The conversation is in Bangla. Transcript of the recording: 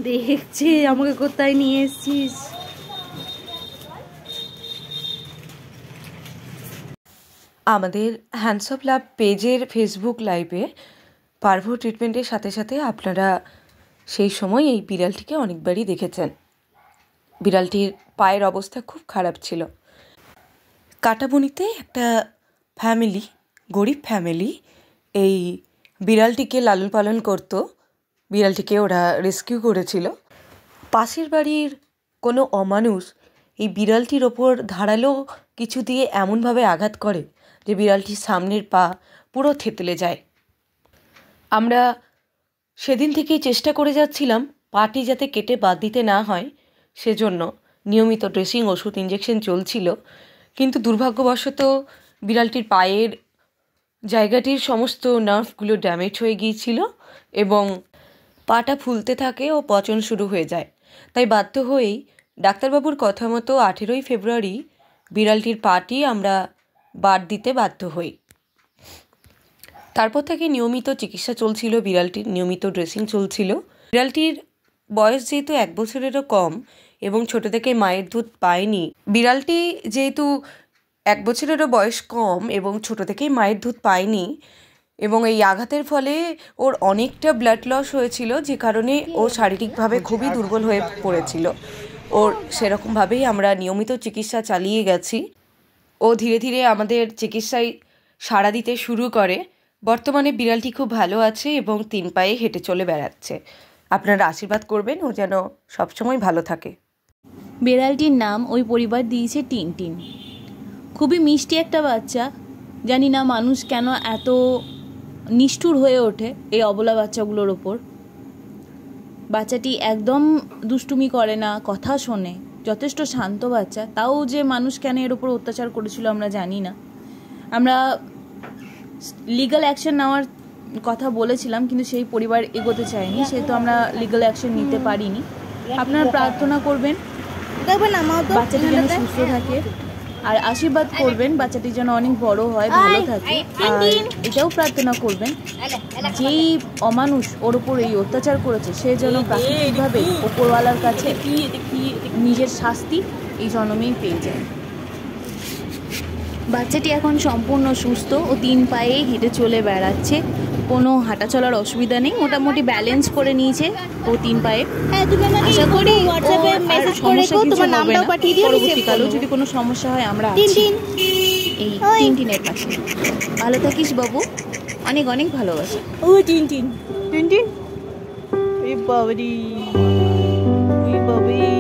দেখছে আমাকে কোথায় নিয়ে এসেছিস। আমাদের হ্যান্ডস অফ লাভ পেজের ফেসবুক লাইভে পার্ভো ট্রিটমেন্টের সাথে সাথে আপনারা সেই সময় এই বিড়ালটিকে অনেকবারই দেখেছেন। বিড়ালটির পায়ের অবস্থা খুব খারাপ ছিল। কাটাবনিতে একটা ফ্যামিলি, গরিব ফ্যামিলি, এই বিড়ালটিকে লালন পালন করত। বিড়ালটিকে ওরা রেস্কিউ করেছিল। পাশের বাড়ির কোনো অমানুষ এই বিড়ালটির ওপর ধারালো কিছু দিয়ে এমনভাবে আঘাত করে যে বিড়ালটির সামনের পা পুরো থেতলে যায়। আমরা সেদিন থেকেই চেষ্টা করে যাচ্ছিলাম পাটি যাতে কেটে বাদ দিতে না হয়, সেজন্য নিয়মিত ড্রেসিং, ওষুধ, ইঞ্জেকশন চলছিল। কিন্তু দুর্ভাগ্যবশত বিড়ালটির পায়ের জায়গাটির সমস্ত নার্ভগুলো ড্যামেজ হয়ে গিয়েছিল এবং পাটা ফুলতে থাকে ও পচন শুরু হয়ে যায়। তাই বাধ্য হয়েই ডাক্তারবাবুর কথা মতো 18ই ফেব্রুয়ারি বিড়ালটির পাটি আমরা বাদ দিতে বাধ্য হই। তারপর থেকে নিয়মিত চিকিৎসা চলছিল, বিড়ালটির নিয়মিত ড্রেসিং চলছিল। বিড়ালটির বয়স যেহেতু 1 বছরেরও কম এবং ছোটো থেকে মায়ের দুধ পায়নি, বিড়ালটি যেহেতু 1 বছরেরও বয়স কম এবং ছোটো থেকেই মায়ের দুধ পায়নি এবং এই আঘাতের ফলে ওর অনেকটা ব্লাড লস হয়েছিল, যে কারণে ও শারীরিকভাবে খুবই দুর্বল হয়ে পড়েছিল। ওর সেরকমভাবেই আমরা নিয়মিত চিকিৎসা চালিয়ে গেছি। ও ধীরে ধীরে আমাদের চিকিৎসায় সাড়া দিতে শুরু করে। বর্তমানে বিড়ালটি খুব ভালো আছে এবং 3 পায়ে হেঁটে চলে বেড়াচ্ছে। আপনারা আশীর্বাদ করবেন ও যেন সবসময় ভালো থাকে। বিড়ালটির নাম ওই পরিবার দিয়েছে টিনটিন। খুবই মিষ্টি একটা বাচ্চা। জানি না মানুষ কেন এত নিষ্ঠুর হয়ে ওঠে এই অবলা বাচ্চাগুলোর ওপর। বাচ্চাটি একদম দুষ্টুমি করে না, কথা শোনে, যথেষ্ট শান্ত বাচ্চা। তাও যে মানুষ কেন এর ওপর অত্যাচার করেছিল আমরা জানি না। আমরা লিগ্যাল অ্যাকশন নেওয়ার কথা বলেছিলাম, কিন্তু সেই পরিবার এগোতে চায়নি, সেহেতু আমরা লিগ্যাল অ্যাকশন নিতে পারিনি। আপনারা প্রার্থনা করবেন বাচ্চাটি যেন সুস্থ থাকে, আর আশীর্বাদ করবেন বাচ্চাটি যেন অনেক বড় হয়, ভালো থাকে। আর এটাও প্রার্থনা করবেন যেই অমানুষ ওর ওপর এই অত্যাচার করেছে সে যেন প্রাকৃতিকভাবে ওপরওয়ালার কাছে নিজের শাস্তি এই জন্মেই পেয়ে যায়। বাচ্চাটি এখন সম্পূর্ণ সুস্থ ও 3 পায়ে হেঁটে চলে বেড়াচ্ছে। কোনো হাঁটা চলার অসুবিধা নেই, মোটামুটি ব্যালেন্স করে নিয়েছে ও 3 পায়ে। আশা করি পরবর্তীকালেও যদি কোনো সমস্যা হয় আমরা আছি এই টিনটিনের পাশে। ভালো থাকিস বাবু, অনেক অনেক ভালোবাসা। ও টিনটিন টিনটিন, এই বাবারি, এই বাবারি।